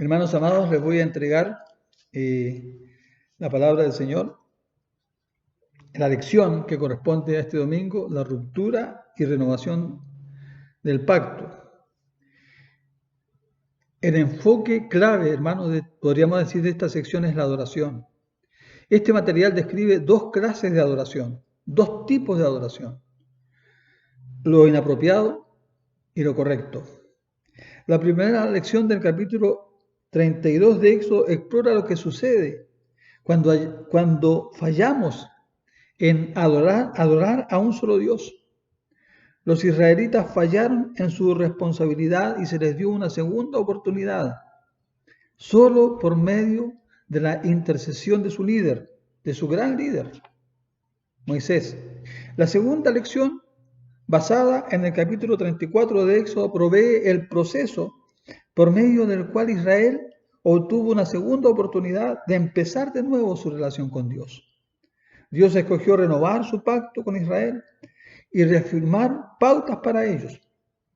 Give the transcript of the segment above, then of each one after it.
Hermanos amados, les voy a entregar la palabra del Señor, la lección que corresponde a este domingo, la ruptura y renovación del pacto. El enfoque clave, hermanos, podríamos decir, de esta sección es la adoración. Este material describe dos clases de adoración, dos tipos de adoración: lo inapropiado y lo correcto. La primera lección del capítulo 32 de Éxodo explora lo que sucede cuando fallamos en adorar a un solo Dios. Los israelitas fallaron en su responsabilidad y se les dio una segunda oportunidad, solo por medio de la intercesión de su líder, de su gran líder, Moisés. La segunda lección, basada en el capítulo 34 de Éxodo, provee el proceso por medio del cual Israel obtuvo una segunda oportunidad de empezar de nuevo su relación con Dios. Dios escogió renovar su pacto con Israel y reafirmar pautas para ellos,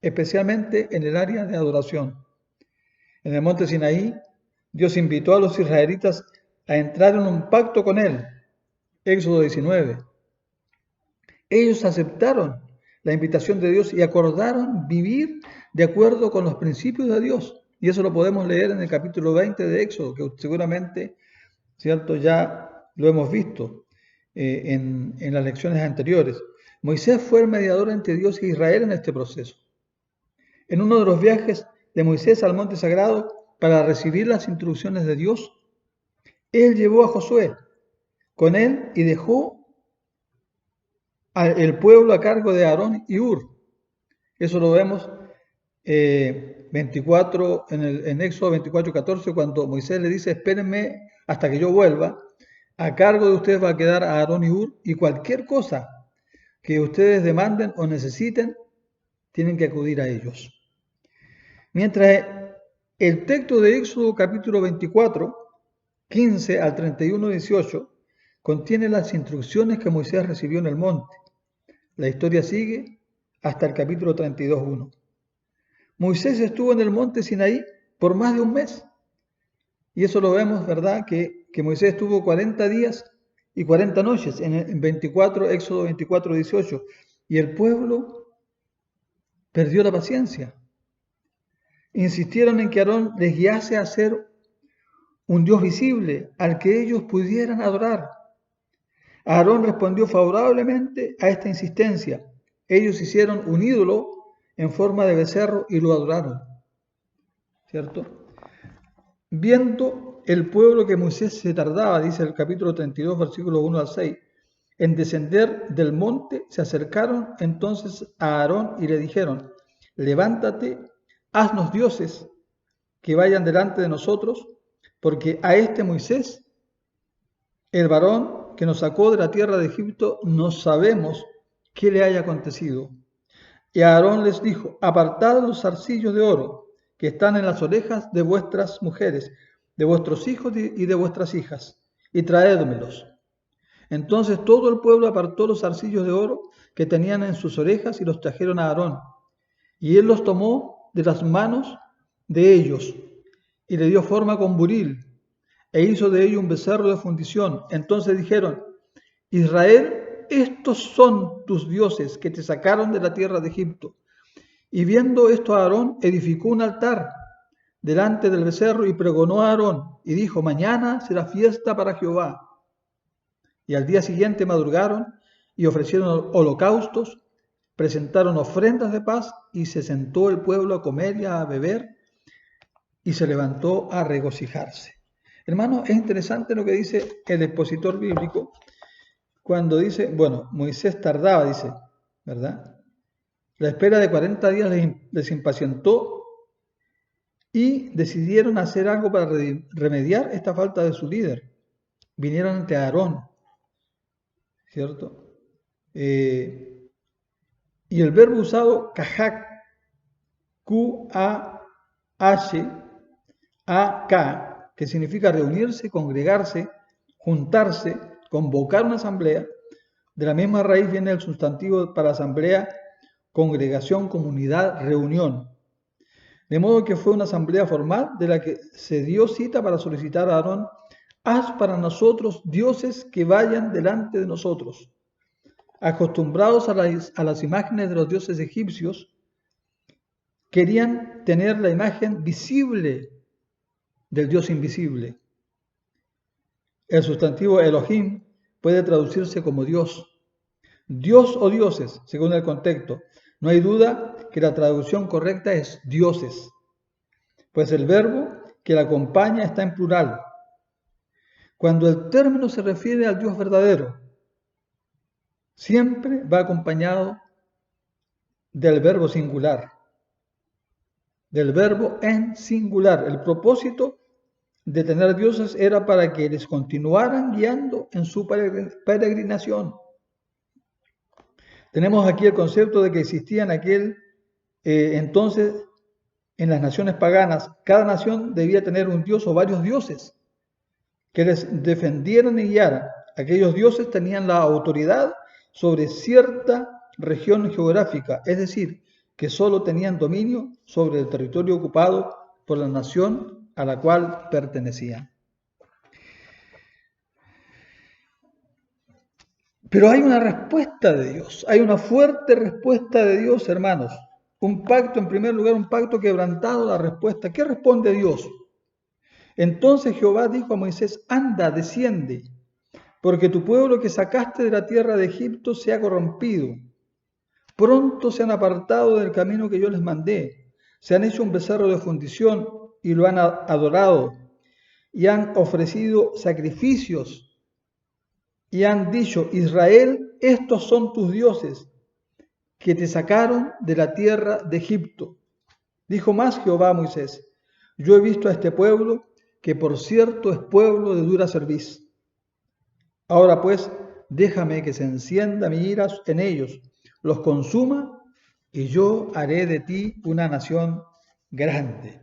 especialmente en el área de adoración. En el monte Sinaí, Dios invitó a los israelitas a entrar en un pacto con Él. Éxodo 19. Ellos aceptaron la invitación de Dios y acordaron vivir de acuerdo con los principios de Dios. Y eso lo podemos leer en el capítulo 20 de Éxodo, que seguramente, ¿cierto?, ya lo hemos visto en las lecciones anteriores. Moisés fue el mediador entre Dios e Israel en este proceso. En uno de los viajes de Moisés al monte sagrado para recibir las instrucciones de Dios, él llevó a Josué con él y dejó el pueblo a cargo de Aarón y Hur. Eso lo vemos en Éxodo 24:14, cuando Moisés le dice: espérenme hasta que yo vuelva, a cargo de ustedes va a quedar Aarón y Hur, y cualquier cosa que ustedes demanden o necesiten, tienen que acudir a ellos. Mientras el texto de Éxodo capítulo 24, 15 al 31, 18, contiene las instrucciones que Moisés recibió en el monte. La historia sigue hasta el capítulo 32, 1. Moisés estuvo en el monte Sinaí por más de un mes. Y eso lo vemos, ¿verdad? Que Moisés estuvo 40 días y 40 noches en Éxodo 24, 18. Y el pueblo perdió la paciencia. Insistieron en que Aarón les guiase a ser un Dios visible al que ellos pudieran adorar. Aarón respondió favorablemente a esta insistencia. Ellos hicieron un ídolo en forma de becerro y lo adoraron. ¿Cierto? Viendo el pueblo que Moisés se tardaba, dice el capítulo 32, versículos 1 al 6, en descender del monte, se acercaron entonces a Aarón y le dijeron: levántate, haznos dioses que vayan delante de nosotros, porque a este Moisés, el varón que nos sacó de la tierra de Egipto, no sabemos qué le haya acontecido. Y Aarón les dijo: apartad los zarcillos de oro que están en las orejas de vuestras mujeres, de vuestros hijos y de vuestras hijas, y traédmelos. Entonces todo el pueblo apartó los zarcillos de oro que tenían en sus orejas y los trajeron a Aarón. Y él los tomó de las manos de ellos y le dio forma con buril e hizo de ello un becerro de fundición. Entonces dijeron: Israel, estos son tus dioses que te sacaron de la tierra de Egipto. Y viendo esto, Aarón edificó un altar delante del becerro y pregonó a Aarón y dijo: mañana será fiesta para Jehová. Y al día siguiente madrugaron y ofrecieron holocaustos, presentaron ofrendas de paz, y se sentó el pueblo a comer y a beber, y se levantó a regocijarse. Hermano, es interesante lo que dice el expositor bíblico cuando dice, bueno, Moisés tardaba, dice, ¿verdad? La espera de 40 días les impacientó y decidieron hacer algo para remediar esta falta de su líder. Vinieron ante Aarón, ¿cierto? Y el verbo usado, kahak, Q-A-H-A-K, que significa reunirse, congregarse, juntarse, convocar una asamblea. De la misma raíz viene el sustantivo para asamblea: congregación, comunidad, reunión. De modo que fue una asamblea formal de la que se dio cita para solicitar a Aarón: haz para nosotros dioses que vayan delante de nosotros. Acostumbrados a las imágenes de los dioses egipcios, querían tener la imagen visible del Dios invisible. El sustantivo Elohim puede traducirse como Dios. Dios o dioses, según el contexto. No hay duda que la traducción correcta es dioses, pues el verbo que la acompaña está en plural. Cuando el término se refiere al Dios verdadero, siempre va acompañado del verbo singular, del verbo en singular. El propósito de tener dioses era para que les continuaran guiando en su peregrinación. Tenemos aquí el concepto de que existía en aquel entonces, en las naciones paganas, cada nación debía tener un dios o varios dioses que les defendieran y guiaran. Aquellos dioses tenían la autoridad sobre cierta región geográfica, es decir, que solo tenían dominio sobre el territorio ocupado por la nación a la cual pertenecían. Pero hay una respuesta de Dios, hay una fuerte respuesta de Dios, hermanos. Un pacto, en primer lugar, un pacto quebrantado, la respuesta. ¿Qué responde Dios? Entonces Jehová dijo a Moisés: anda, desciende, porque tu pueblo que sacaste de la tierra de Egipto se ha corrompido. Pronto se han apartado del camino que yo les mandé. Se han hecho un becerro de fundición y lo han adorado, y han ofrecido sacrificios, y han dicho: Israel, estos son tus dioses, que te sacaron de la tierra de Egipto. Dijo más Jehová a Moisés: yo he visto a este pueblo, que por cierto es pueblo de dura cerviz. Ahora pues, déjame que se encienda mi ira en ellos, los consuma, y yo haré de ti una nación grande.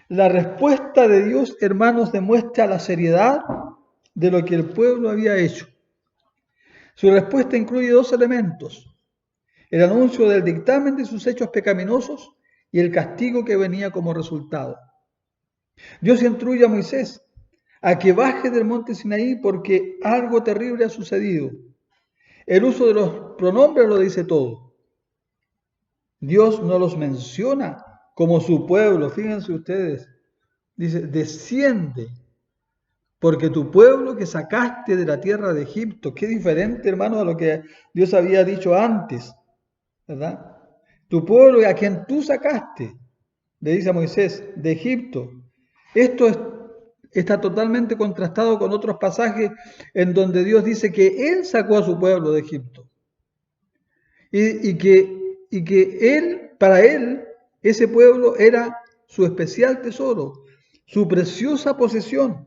La respuesta de Dios, hermanos, demuestra la seriedad de lo que el pueblo había hecho. Su respuesta incluye dos elementos: el anuncio del dictamen de sus hechos pecaminosos y el castigo que venía como resultado. Dios instruye a Moisés a que baje del monte Sinaí porque algo terrible ha sucedido. El uso de los pronombres lo dice todo. Dios no los menciona como su pueblo. Fíjense ustedes. Dice: desciende, porque tu pueblo que sacaste de la tierra de Egipto. Qué diferente, hermano, a lo que Dios había dicho antes, ¿verdad? Tu pueblo a quien tú sacaste, le dice a Moisés, de Egipto. Esto está totalmente contrastado con otros pasajes en donde Dios dice que Él sacó a su pueblo de Egipto. Y que Él, para Él, ese pueblo era su especial tesoro, su preciosa posesión.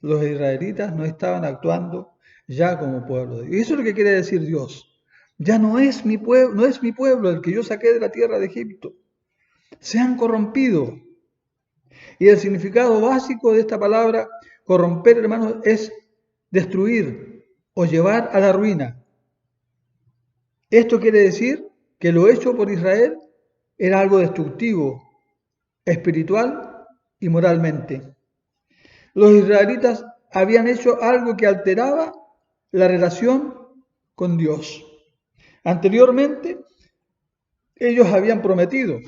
Los israelitas no estaban actuando ya como pueblo de Dios. Y eso es lo que quiere decir Dios. Ya no es mi pueblo el que yo saqué de la tierra de Egipto. Se han corrompido. Y el significado básico de esta palabra, corromper, hermanos, es destruir o llevar a la ruina. Esto quiere decir que lo hecho por Israel era algo destructivo, espiritual y moralmente. Los israelitas habían hecho algo que alteraba la relación con Dios. Anteriormente, ellos habían prometido,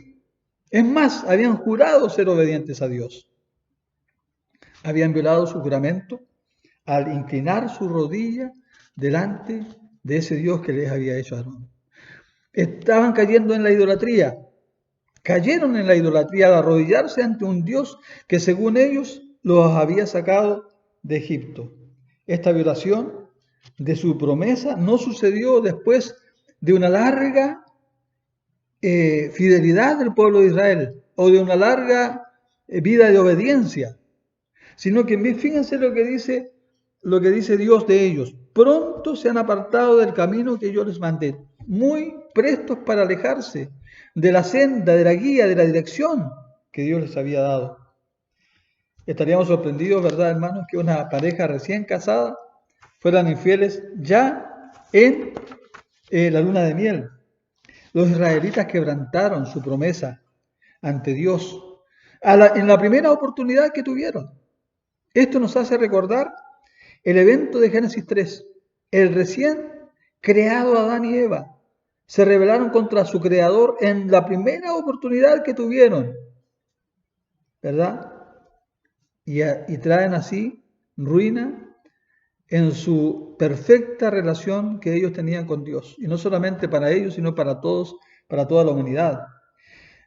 es más, habían jurado ser obedientes a Dios. Habían violado su juramento al inclinar su rodilla delante de ese Dios que les había hecho a Aarón. Estaban cayendo en la idolatría. Cayeron en la idolatría al arrodillarse ante un Dios que, según ellos, los había sacado de Egipto. Esta violación de su promesa no sucedió después de una larga fidelidad del pueblo de Israel o de una larga vida de obediencia, sino que fíjense lo que dice Dios de ellos: pronto se han apartado del camino que yo les mandé, muy prestos para alejarse de la senda, de la guía, de la dirección que Dios les había dado. Estaríamos sorprendidos, ¿verdad, hermanos?, que una pareja recién casada fueran infieles ya en la luna de miel. Los israelitas quebrantaron su promesa ante Dios en la primera oportunidad que tuvieron. Esto nos hace recordar el evento de Génesis 3. El recién creado Adán y Eva se rebelaron contra su creador en la primera oportunidad que tuvieron, ¿verdad? Y traen así ruina en su perfecta relación que ellos tenían con Dios. Y no solamente para ellos, sino para todos, para toda la humanidad.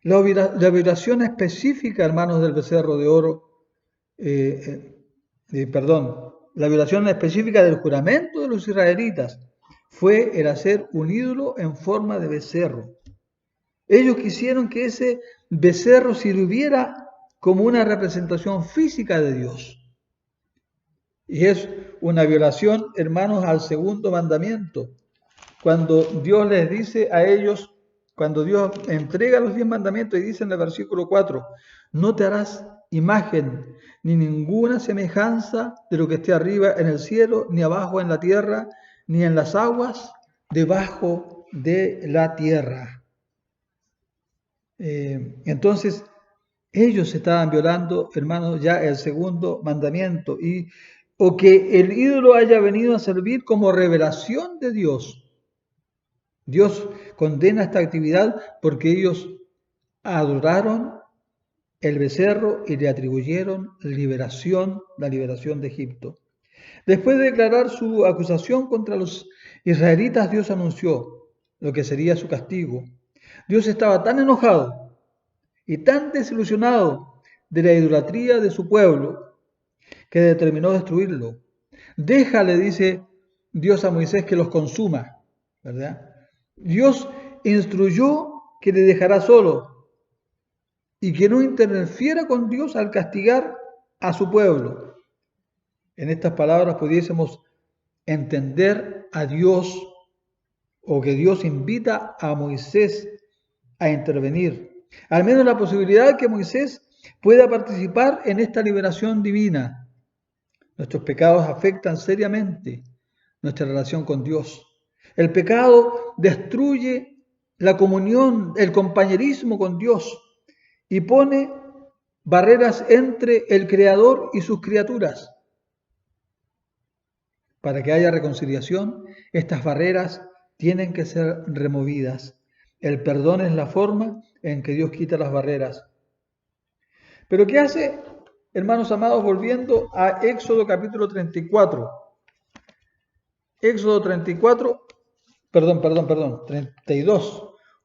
La violación específica, hermanos, del becerro de oro, la violación específica del juramento de los israelitas fue el hacer un ídolo en forma de becerro. Ellos quisieron que ese becerro sirviera como una representación física de Dios. Y es una violación, hermanos, al segundo mandamiento. Cuando Dios les dice a ellos, cuando Dios entrega los 10 mandamientos y dice en el versículo 4, no te harás imagen ni ninguna semejanza de lo que esté arriba en el cielo, ni abajo en la tierra, ni en las aguas debajo de la tierra. Entonces, ellos estaban violando, hermanos, ya el segundo mandamiento, o que el ídolo haya venido a servir como revelación de Dios. Dios condena esta actividad porque ellos adoraron el becerro y le atribuyeron la liberación de Egipto. Después de declarar su acusación contra los israelitas, Dios anunció lo que sería su castigo. Dios estaba tan enojado y tan desilusionado de la idolatría de su pueblo que determinó destruirlo. Déjale, dice Dios a Moisés, que los consuma, ¿verdad? Dios instruyó que le dejará solo y que no interfiera con Dios al castigar a su pueblo. En estas palabras pudiésemos entender a Dios, o que Dios invita a Moisés a intervenir. Al menos la posibilidad de que Moisés pueda participar en esta liberación divina. Nuestros pecados afectan seriamente nuestra relación con Dios. El pecado destruye la comunión, el compañerismo con Dios y pone barreras entre el Creador y sus criaturas. Para que haya reconciliación, estas barreras tienen que ser removidas. El perdón es la forma en que Dios quita las barreras. Pero ¿qué hace, hermanos amados, volviendo a Éxodo capítulo 34? Éxodo 32,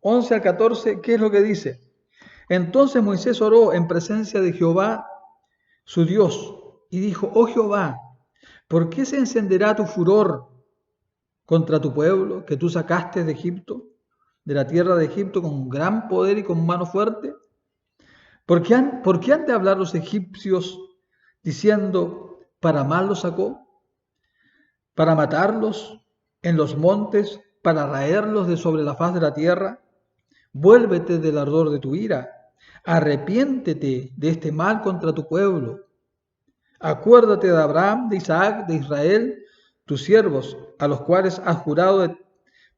11 al 14, ¿qué es lo que dice? Entonces Moisés oró en presencia de Jehová, su Dios, y dijo, oh Jehová, ¿por qué se encenderá tu furor contra tu pueblo que tú sacaste de Egipto, de la tierra de Egipto, con gran poder y con mano fuerte? ¿Por qué han de hablar los egipcios diciendo, para mal los sacó? ¿Para matarlos en los montes, para raerlos de sobre la faz de la tierra? Vuélvete del ardor de tu ira, arrepiéntete de este mal contra tu pueblo. Acuérdate de Abraham, de Isaac, de Israel, tus siervos, a los cuales has jurado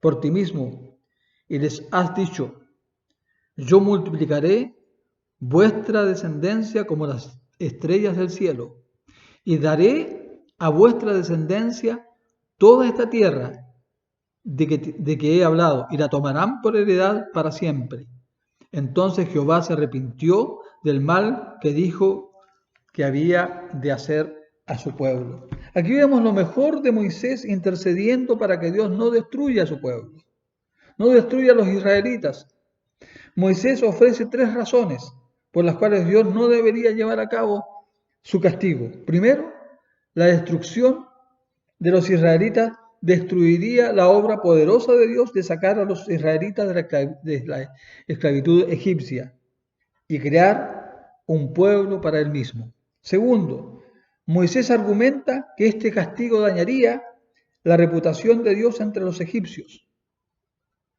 por ti mismo, y les has dicho, yo multiplicaré vuestra descendencia como las estrellas del cielo, y daré a vuestra descendencia toda esta tierra de que he hablado, y la tomarán por heredad para siempre. Entonces Jehová se arrepintió del mal que dijo que había de hacer a su pueblo. Aquí vemos lo mejor de Moisés intercediendo para que Dios no destruya a su pueblo, no destruya a los israelitas. Moisés ofrece 3 razones por las cuales Dios no debería llevar a cabo su castigo. Primero, la destrucción de los israelitas destruiría la obra poderosa de Dios de sacar a los israelitas de la esclavitud egipcia y crear un pueblo para él mismo. Segundo, Moisés argumenta que este castigo dañaría la reputación de Dios entre los egipcios.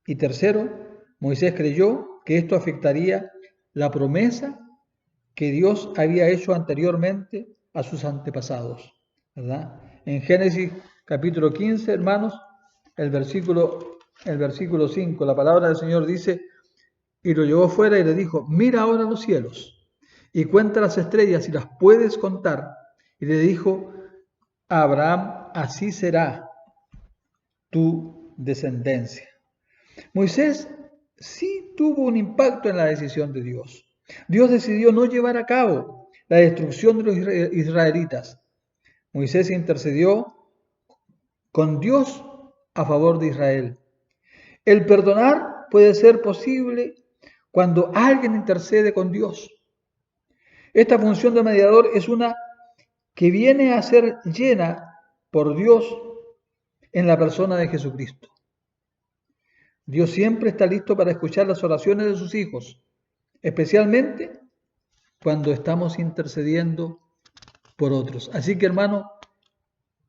Y tercero, Moisés creyó que esto afectaría la promesa que Dios había hecho anteriormente a sus antepasados, ¿verdad? En Génesis capítulo 15, hermanos, el versículo 5, la palabra del Señor dice, y lo llevó fuera y le dijo, mira ahora los cielos y cuenta las estrellas si las puedes contar. Y le dijo a Abraham, así será tu descendencia. Moisés sí tuvo un impacto en la decisión de Dios. Dios decidió no llevar a cabo la destrucción de los israelitas. Moisés intercedió con Dios a favor de Israel. El perdonar puede ser posible cuando alguien intercede con Dios. Esta función de mediador es una que viene a ser llena por Dios en la persona de Jesucristo. Dios siempre está listo para escuchar las oraciones de sus hijos, especialmente cuando estamos intercediendo por otros. Así que, hermano,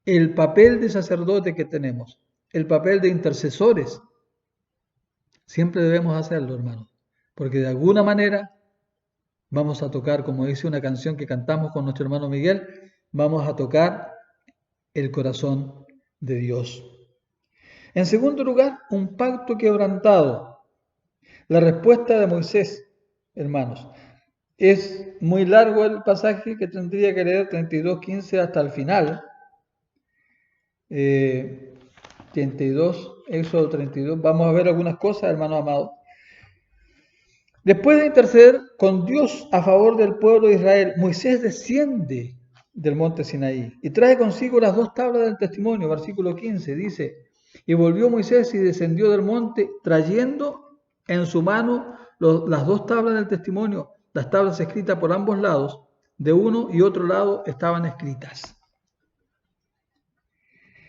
el papel de sacerdote que tenemos, el papel de intercesores, siempre debemos hacerlo, hermano, porque de alguna manera vamos a tocar, como dice una canción que cantamos con nuestro hermano Miguel, vamos a tocar el corazón de Dios. En segundo lugar, un pacto quebrantado. La respuesta de Moisés, hermanos, es muy largo el pasaje que tendría que leer 32:15 hasta el final. 32, Éxodo 32. Vamos a ver algunas cosas, hermanos amados. Después de interceder con Dios a favor del pueblo de Israel, Moisés desciende del monte Sinaí y trae consigo las 2 tablas del testimonio. Versículo 15 dice, y volvió Moisés y descendió del monte trayendo en su mano las 2 tablas del testimonio, las tablas escritas por ambos lados, de uno y otro lado estaban escritas.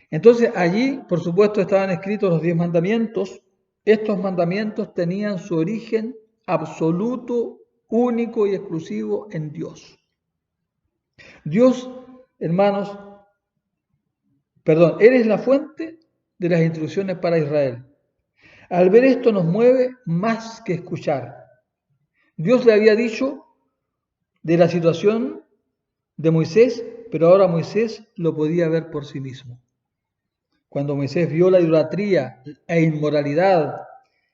Entonces allí, por supuesto, estaban escritos los 10 mandamientos. Estos mandamientos tenían su origen absoluto, único y exclusivo en Dios. Dios, hermanos, Él es la fuente de las instrucciones para Israel. Al ver esto nos mueve más que escuchar. Dios le había dicho de la situación de Moisés, pero ahora Moisés lo podía ver por sí mismo. Cuando Moisés vio la idolatría e inmoralidad,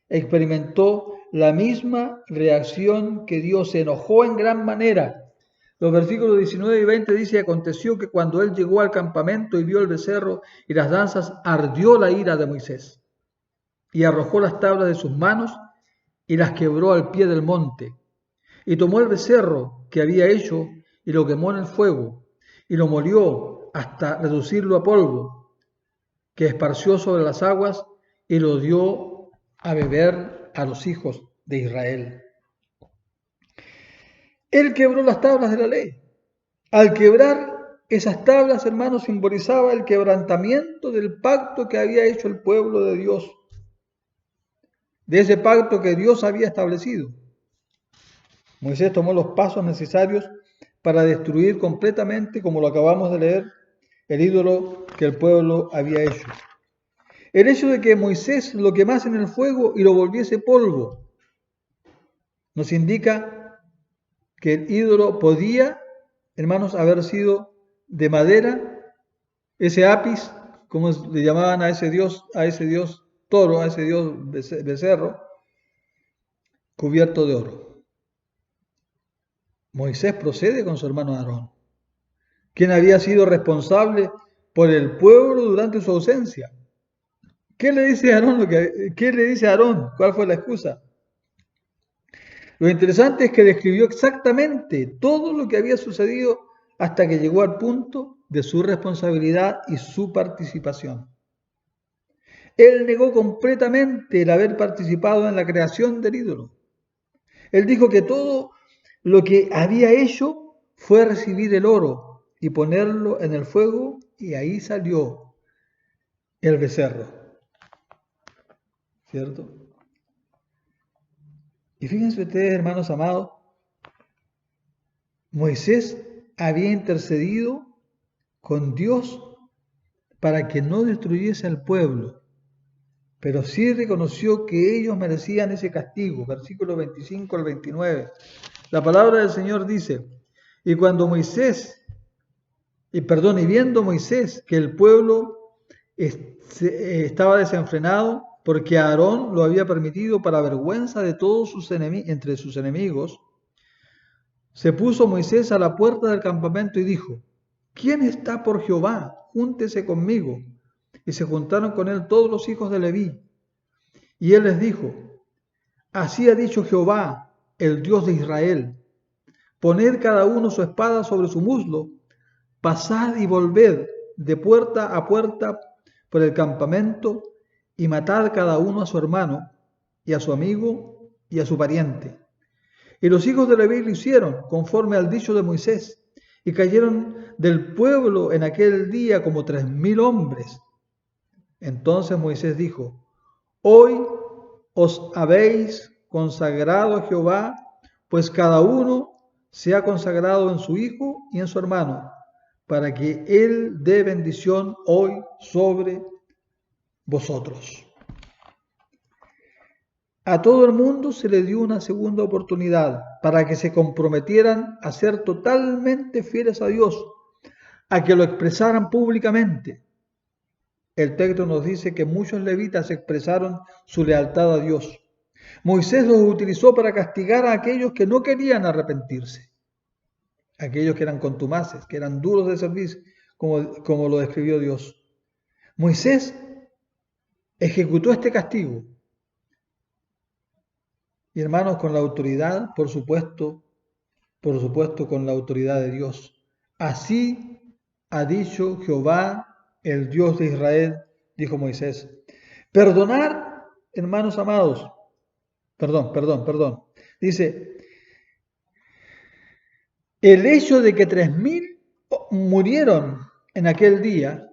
experimentó la misma reacción que Dios, se enojó en gran manera. Los versículos 19 y 20 dice, aconteció que cuando él llegó al campamento y vio el becerro y las danzas, ardió la ira de Moisés y arrojó las tablas de sus manos y las quebró al pie del monte. Y tomó el becerro que había hecho y lo quemó en el fuego y lo molió hasta reducirlo a polvo, que esparció sobre las aguas y lo dio a beber a los hijos de Israel. Él quebró las tablas de la ley. Al quebrar esas tablas, hermanos, simbolizaba el quebrantamiento del pacto que había hecho el pueblo de Dios, de ese pacto que Dios había establecido. Moisés tomó los pasos necesarios para destruir completamente, como lo acabamos de leer, el ídolo que el pueblo había hecho. El hecho de que Moisés lo quemase en el fuego y lo volviese polvo nos indica que el ídolo podía, hermanos, haber sido de madera, ese apis, como le llamaban a ese dios toro, a ese dios becerro, cubierto de oro. Moisés procede con su hermano Aarón, quien había sido responsable por el pueblo durante su ausencia. ¿Qué le dice Aarón? ¿Cuál fue la excusa? Lo interesante es que describió exactamente todo lo que había sucedido hasta que llegó al punto de su responsabilidad y su participación. Él negó completamente el haber participado en la creación del ídolo. Él dijo que todo lo que había hecho fue recibir el oro y ponerlo en el fuego, y ahí salió el becerro. ¿Cierto? Y fíjense ustedes, hermanos amados, Moisés había intercedido con Dios para que no destruyese al pueblo, pero sí reconoció que ellos merecían ese castigo. Versículo 25 al 29. La palabra del Señor dice, y viendo Moisés que el pueblo estaba desenfrenado porque Aarón lo había permitido para vergüenza de todos entre sus enemigos, se puso Moisés a la puerta del campamento y dijo: ¿Quién está por Jehová? Júntese conmigo. Y se juntaron con él todos los hijos de Leví. Y él les dijo: Así ha dicho Jehová, el Dios de Israel: Poned cada uno su espada sobre su muslo, pasad y volved de puerta a puerta por el campamento, y matad cada uno a su hermano, y a su amigo, y a su pariente. Y los hijos de Leví lo hicieron conforme al dicho de Moisés, y cayeron del pueblo en aquel día como 3,000 hombres. Entonces Moisés dijo: Hoy os habéis consagrado a Jehová, pues cada uno se ha consagrado en su hijo y en su hermano, para que él dé bendición hoy sobre vosotros. A todo el mundo se le dio una segunda oportunidad para que se comprometieran a ser totalmente fieles a Dios, a que lo expresaran públicamente. El texto nos dice que muchos levitas expresaron su lealtad a Dios. Moisés los utilizó para castigar a aquellos que no querían arrepentirse, aquellos que eran contumaces, que eran duros de servir, como lo describió Dios. Moisés ejecutó este castigo. Y hermanos, con la autoridad, por supuesto, con la autoridad de Dios. Así ha dicho Jehová, el Dios de Israel, dijo Moisés. Perdonar, hermanos amados, perdón. Dice, el hecho de que 3,000 murieron en aquel día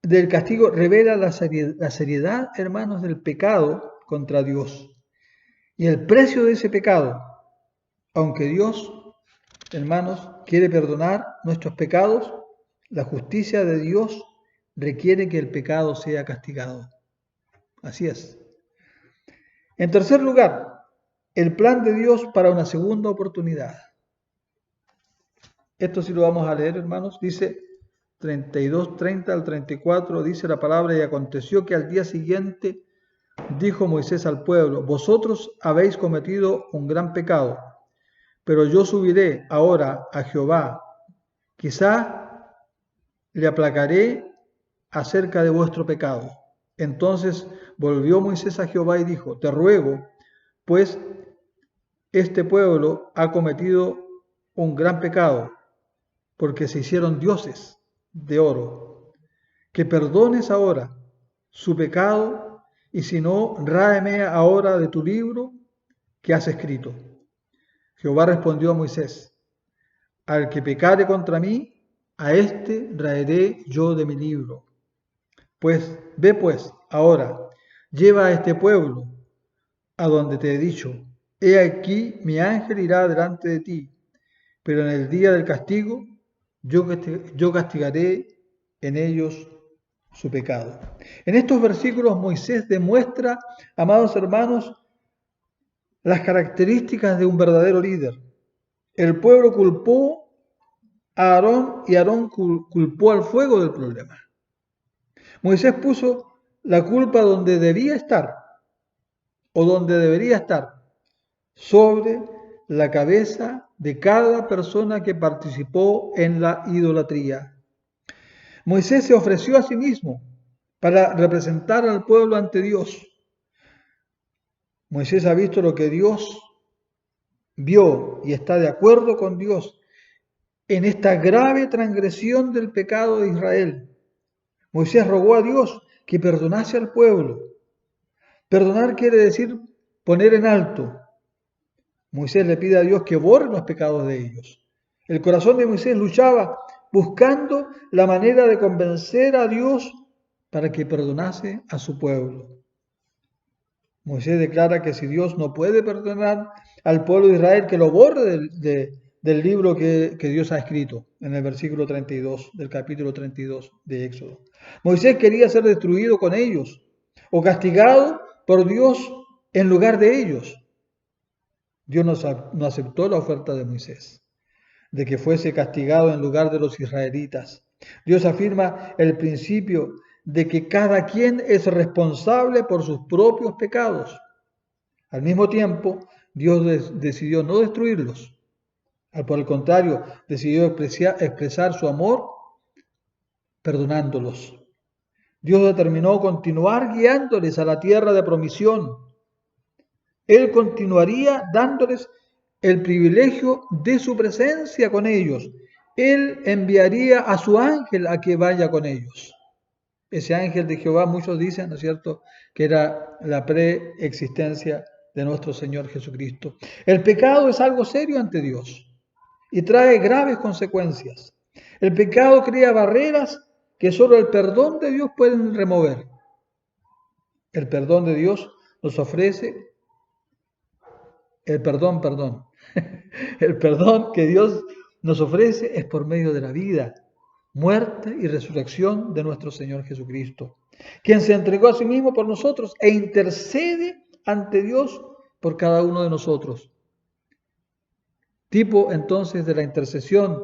del castigo revela la seriedad, hermanos, del pecado contra Dios y el precio de ese pecado. Aunque Dios, hermanos, quiere perdonar nuestros pecados, la justicia de Dios requiere que el pecado sea castigado. Así es. En tercer lugar, el plan de Dios para una segunda oportunidad. Esto sí lo vamos a leer, hermanos. Dice 32, 30 al 34, dice la palabra: y aconteció que al día siguiente dijo Moisés al pueblo: Vosotros habéis cometido un gran pecado, pero yo subiré ahora a Jehová. Quizá le aplacaré acerca de vuestro pecado. Entonces volvió Moisés a Jehová y dijo: Te ruego, pues este pueblo ha cometido un gran pecado, porque se hicieron dioses de oro, que perdones ahora su pecado, y si no, ráeme ahora de tu libro que has escrito. Jehová respondió a Moisés: Al que pecare contra mí, a éste raeré yo de mi libro. Ve pues, ahora, lleva a este pueblo a donde te he dicho. He aquí, mi ángel irá delante de ti, pero en el día del castigo yo castigaré en ellos su pecado. En estos versículos Moisés demuestra, amados hermanos, las características de un verdadero líder. El pueblo culpó a Aarón y Aarón culpó al fuego del problema. Moisés puso la culpa donde debía estar o donde debería estar, sobre la cabeza de cada persona que participó en la idolatría. Moisés se ofreció a sí mismo para representar al pueblo ante Dios. Moisés ha visto lo que Dios vio y está de acuerdo con Dios en esta grave transgresión del pecado de Israel. Moisés rogó a Dios que perdonase al pueblo. Perdonar quiere decir poner en alto. Moisés le pide a Dios que borre los pecados de ellos. El corazón de Moisés luchaba buscando la manera de convencer a Dios para que perdonase a su pueblo. Moisés declara que si Dios no puede perdonar al pueblo de Israel, que lo borre del libro que Dios ha escrito, en el versículo 32 del capítulo 32 de Éxodo. Moisés quería ser destruido con ellos o castigado por Dios en lugar de ellos. Dios no aceptó la oferta de Moisés de que fuese castigado en lugar de los israelitas. Dios afirma el principio de que cada quien es responsable por sus propios pecados. Al mismo tiempo, Dios decidió no destruirlos. Por el contrario, decidió expresar su amor perdonándolos. Dios determinó continuar guiándoles a la tierra de promisión. Él continuaría dándoles el privilegio de su presencia con ellos. Él enviaría a su ángel a que vaya con ellos. Ese ángel de Jehová, muchos dicen, ¿no es cierto?, que era la preexistencia de nuestro Señor Jesucristo. El pecado es algo serio ante Dios y trae graves consecuencias. El pecado crea barreras que solo el perdón de Dios puede remover. El perdón de Dios nos ofrece, el perdón que Dios nos ofrece es por medio de la vida, muerte y resurrección de nuestro Señor Jesucristo, quien se entregó a sí mismo por nosotros e intercede ante Dios por cada uno de nosotros. Tipo entonces de la intercesión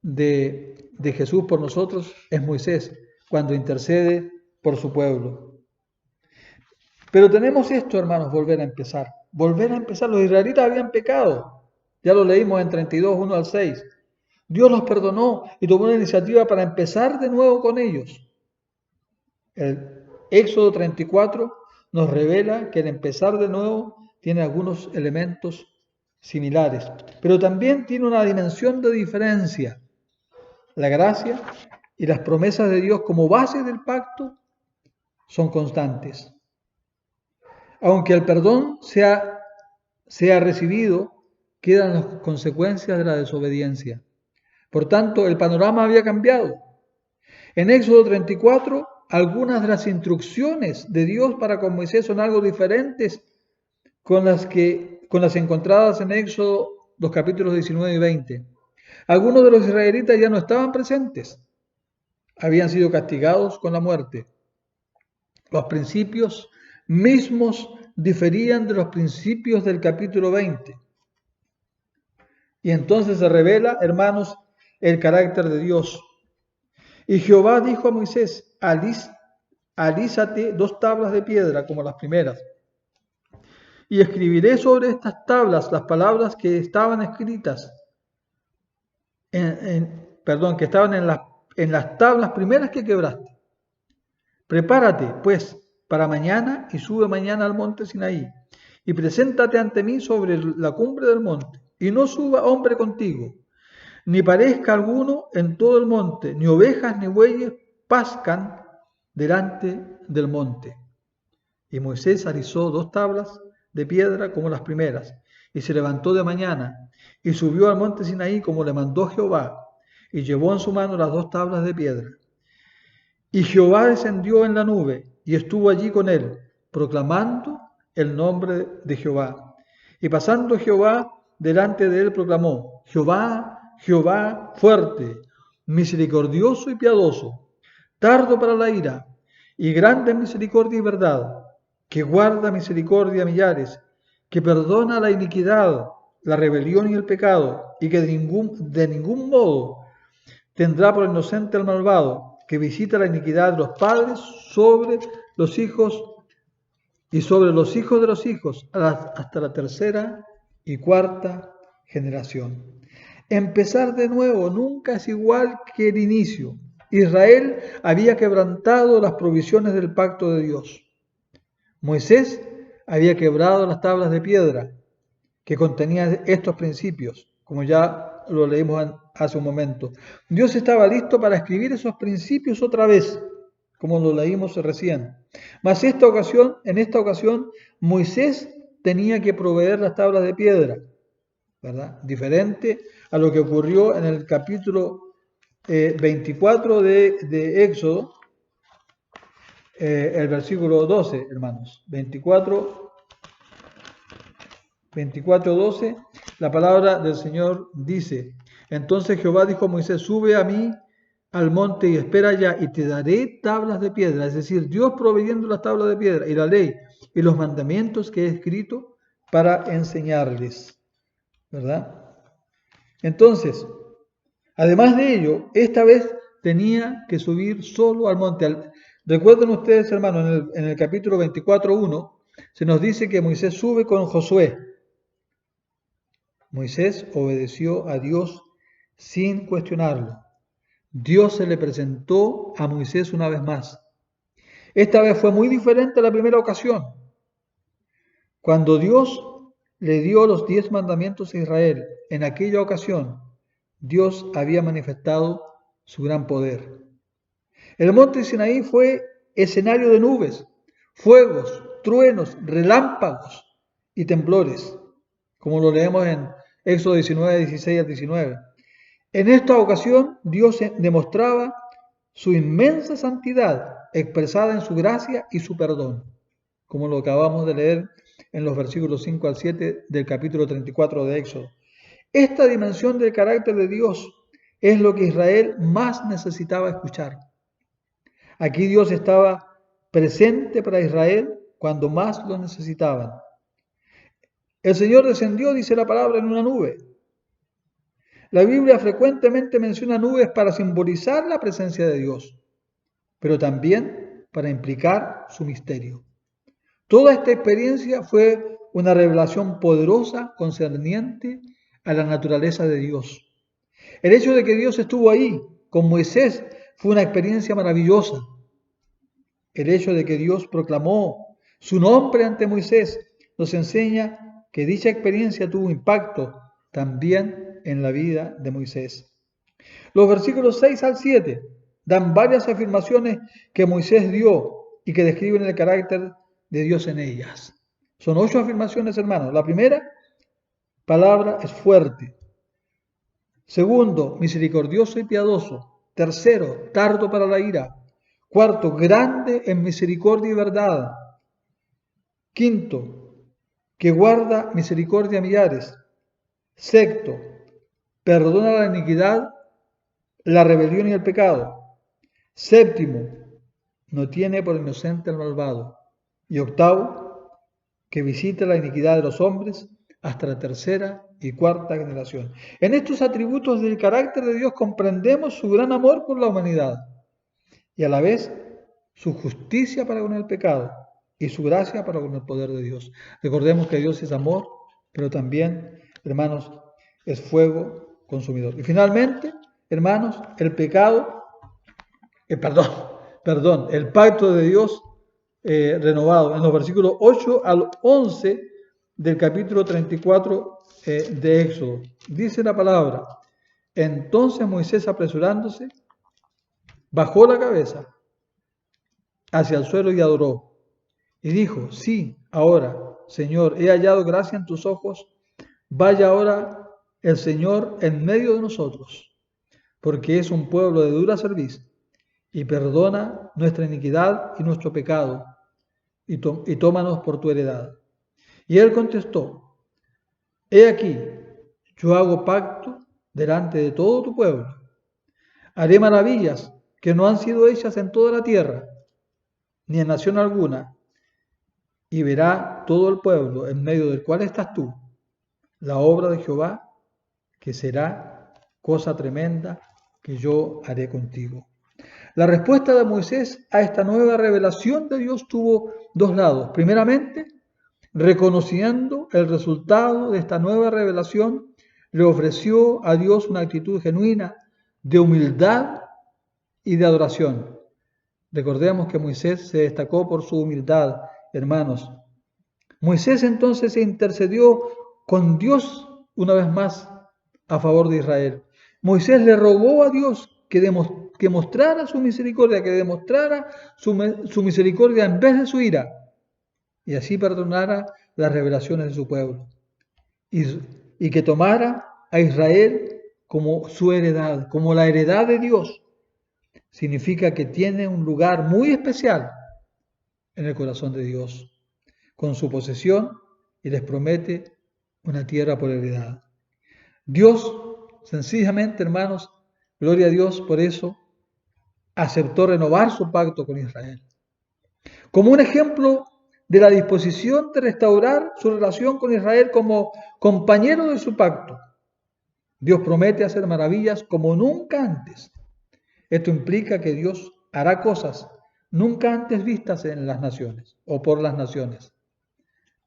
de Jesús por nosotros es Moisés, cuando intercede por su pueblo. Pero tenemos esto, hermanos, volver a empezar. Volver a empezar. Los israelitas habían pecado. Ya lo leímos en 32, 1 al 6. Dios los perdonó y tomó una iniciativa para empezar de nuevo con ellos. El Éxodo 34 nos revela que el empezar de nuevo tiene algunos elementos similares, pero también tiene una dimensión de diferencia. La gracia y las promesas de Dios como base del pacto son constantes. Aunque el perdón sea recibido, quedan las consecuencias de la desobediencia. Por tanto, el panorama había cambiado. En Éxodo 34, algunas de las instrucciones de Dios para con Moisés son algo diferentes con las encontradas en Éxodo, los capítulos 19 y 20. Algunos de los israelitas ya no estaban presentes. Habían sido castigados con la muerte. Los principios mismos diferían de los principios del capítulo 20. Y entonces se revela, hermanos, el carácter de Dios. Y Jehová dijo a Moisés: alízate 2 tablas de piedra como las primeras, y escribiré sobre estas tablas las palabras que estaban escritas, que estaban en las tablas primeras que quebraste. Prepárate, pues, para mañana y sube mañana al monte Sinaí, y preséntate ante mí sobre la cumbre del monte, y no suba hombre contigo, ni parezca alguno en todo el monte, ni ovejas ni bueyes pascan delante del monte. Y Moisés alisó 2 tablas de piedra como las primeras, y se levantó de mañana, y subió al monte Sinaí como le mandó Jehová, y llevó en su mano las 2 tablas de piedra. Y Jehová descendió en la nube, y estuvo allí con él, proclamando el nombre de Jehová. Y pasando Jehová delante de él, proclamó: Jehová, Jehová, fuerte, misericordioso y piadoso, tardo para la ira, y grande en misericordia y verdad, que guarda misericordia a millares, que perdona la iniquidad, la rebelión y el pecado, y que de ningún modo tendrá por inocente al malvado, que visita la iniquidad de los padres sobre los hijos y sobre los hijos de los hijos, hasta la 3ª y 4ª generación. Empezar de nuevo nunca es igual que el inicio. Israel había quebrantado las provisiones del pacto de Dios. Moisés había quebrado las tablas de piedra que contenían estos principios, como ya lo leímos hace un momento. Dios estaba listo para escribir esos principios otra vez, como lo leímos recién. Mas en esta ocasión, Moisés tenía que proveer las tablas de piedra, ¿verdad? Diferente a lo que ocurrió en el capítulo 24 de Éxodo, el versículo 12, hermanos. 24:12, la palabra del Señor dice: entonces Jehová dijo a Moisés: sube a mí al monte y espera allá, y te daré tablas de piedra. Es decir, Dios proveyendo las tablas de piedra y la ley y los mandamientos que he escrito para enseñarles, ¿verdad? Entonces, además de ello, esta vez tenía que subir solo al monte. Recuerden ustedes, hermanos, en el capítulo 24:1 se nos dice que Moisés sube con Josué. Moisés obedeció a Dios sin cuestionarlo. Dios se le presentó a Moisés una vez más. Esta vez fue muy diferente a la primera ocasión. Cuando Dios le dio los 10 mandamientos a Israel, en aquella ocasión, Dios había manifestado su gran poder. El monte Sinaí fue escenario de nubes, fuegos, truenos, relámpagos y temblores, como lo leemos en Éxodo 19, 16 al 19. En esta ocasión, Dios demostraba su inmensa santidad expresada en su gracia y su perdón, como lo acabamos de leer en los versículos 5 al 7 del capítulo 34 de Éxodo. Esta dimensión del carácter de Dios es lo que Israel más necesitaba escuchar. Aquí Dios estaba presente para Israel cuando más lo necesitaban. El Señor descendió, dice la palabra, en una nube. La Biblia frecuentemente menciona nubes para simbolizar la presencia de Dios, pero también para implicar su misterio. Toda esta experiencia fue una revelación poderosa concerniente a la naturaleza de Dios. El hecho de que Dios estuvo ahí con Moisés fue una experiencia maravillosa. El hecho de que Dios proclamó su nombre ante Moisés nos enseña que dicha experiencia tuvo impacto también en la vida de Moisés. Los versículos 6 al 7 dan varias afirmaciones que Moisés dio y que describen el carácter de Dios en ellas. Son 8 afirmaciones, hermanos. La primera palabra es fuerte. Segundo, misericordioso y piadoso. Tercero, tardo para la ira. Cuarto, grande en misericordia y verdad. Quinto, que guarda misericordia a millares. Sexto, perdona la iniquidad, la rebelión y el pecado. Séptimo, no tiene por inocente al malvado. Y octavo, que visita la iniquidad de los hombres hasta la tercera y cuarta generación. En estos atributos del carácter de Dios comprendemos su gran amor por la humanidad y a la vez su justicia para con el pecado y su gracia para con el poder de Dios. Recordemos que Dios es amor, pero también, hermanos, es fuego consumidor. Y finalmente, hermanos, el pecado, el pacto de Dios renovado en los versículos 8 al 11 del capítulo 34 de Éxodo. Dice la palabra: entonces Moisés, apresurándose, bajó la cabeza hacia el suelo y adoró. Y dijo: sí, ahora, Señor, he hallado gracia en tus ojos. Vaya ahora el Señor en medio de nosotros, porque es un pueblo de dura cerviz, y perdona nuestra iniquidad y nuestro pecado, y tómanos por tu heredad. Y él contestó: he aquí, yo hago pacto delante de todo tu pueblo. Haré maravillas que no han sido hechas en toda la tierra, ni en nación alguna, y verá todo el pueblo en medio del cual estás tú, la obra de Jehová, que será cosa tremenda que yo haré contigo. La respuesta de Moisés a esta nueva revelación de Dios tuvo dos lados. Primeramente, reconociendo el resultado de esta nueva revelación, le ofreció a Dios una actitud genuina de humildad y de adoración. Recordemos que Moisés se destacó por su humildad, hermanos. Moisés entonces se intercedió con Dios una vez más a favor de Israel. Moisés le rogó a Dios que mostrara su misericordia, que demostrara su misericordia en vez de su ira, y así perdonara las revelaciones de su pueblo, y que tomara a Israel como su heredad, como la heredad de Dios. Significa que tiene un lugar muy especial en el corazón de Dios, con su posesión, y les promete una tierra por heredad. Dios, sencillamente, hermanos, gloria a Dios por eso, aceptó renovar su pacto con Israel. Como un ejemplo de la disposición de restaurar su relación con Israel como compañero de su pacto, Dios promete hacer maravillas como nunca antes. Esto implica que Dios hará cosas nunca antes vistas en las naciones o por las naciones.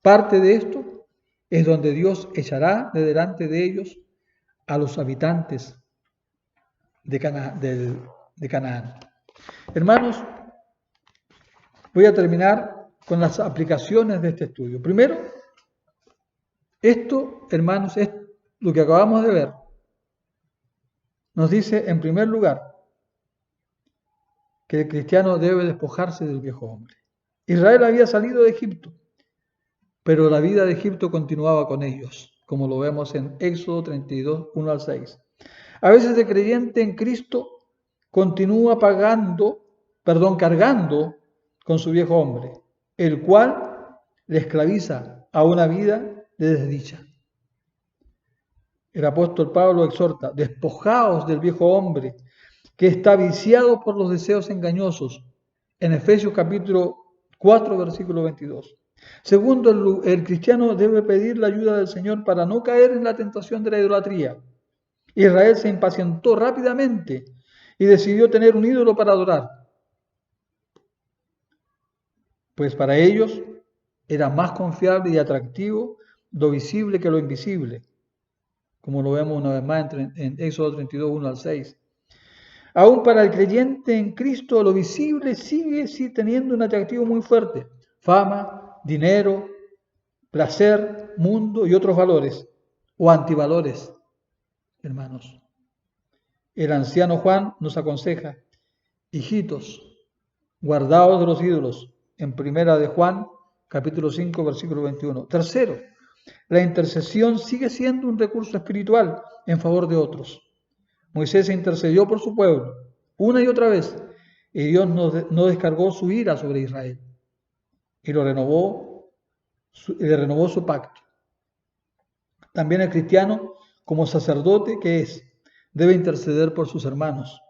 Parte de esto es donde Dios echará de delante de ellos a los habitantes de Canaán. Hermanos, voy a terminar con las aplicaciones de este estudio. Primero, esto, hermanos, es lo que acabamos de ver. Nos dice, en primer lugar, que el cristiano debe despojarse del viejo hombre. Israel había salido de Egipto, pero la vida de Egipto continuaba con ellos, como lo vemos en Éxodo 32, 1 al 6. A veces el creyente en Cristo continúa cargando con su viejo hombre, el cual le esclaviza a una vida de desdicha. El apóstol Pablo exhorta, despojaos del viejo hombre que está viciado por los deseos engañosos, en Efesios capítulo 4, versículo 22. Segundo, el cristiano debe pedir la ayuda del Señor para no caer en la tentación de la idolatría. Israel se impacientó rápidamente y decidió tener un ídolo para adorar, pues para ellos era más confiable y atractivo lo visible que lo invisible, como lo vemos una vez más en Éxodo 32, 1 al 6. Aún para el creyente en Cristo, lo visible sigue teniendo un atractivo muy fuerte. Fama, dinero, placer, mundo y otros valores o antivalores, hermanos. El anciano Juan nos aconseja, hijitos, guardaos de los ídolos, en primera de Juan, capítulo 5, versículo 21. Tercero, la intercesión sigue siendo un recurso espiritual en favor de otros. Moisés intercedió por su pueblo una y otra vez, y Dios no descargó su ira sobre Israel, y le renovó su pacto. También el cristiano, como sacerdote que es, debe interceder por sus hermanos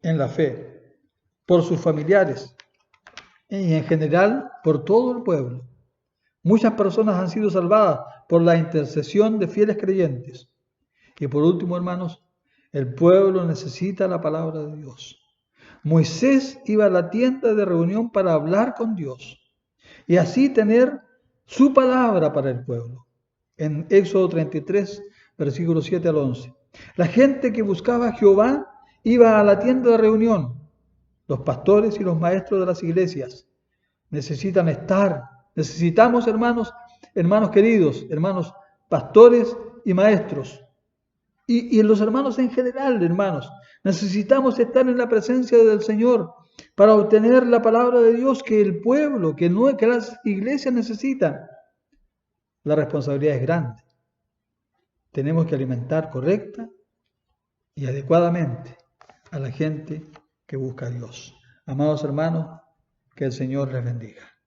en la fe, por sus familiares y en general por todo el pueblo. Muchas personas han sido salvadas por la intercesión de fieles creyentes. Y por último, hermanos, el pueblo necesita la palabra de Dios. Moisés iba a la tienda de reunión para hablar con Dios y así tener su palabra para el pueblo. En Éxodo 33, versículos 7 al 11. La gente que buscaba a Jehová iba a la tienda de reunión. Los pastores y los maestros de las iglesias necesitamos, hermanos queridos, hermanos pastores y maestros, y los hermanos en general, hermanos, necesitamos estar en la presencia del Señor para obtener la palabra de Dios que el pueblo, que las iglesias necesitan. La responsabilidad es grande. Tenemos que alimentar correcta y adecuadamente a la gente que busca a Dios. Amados hermanos, que el Señor les bendiga.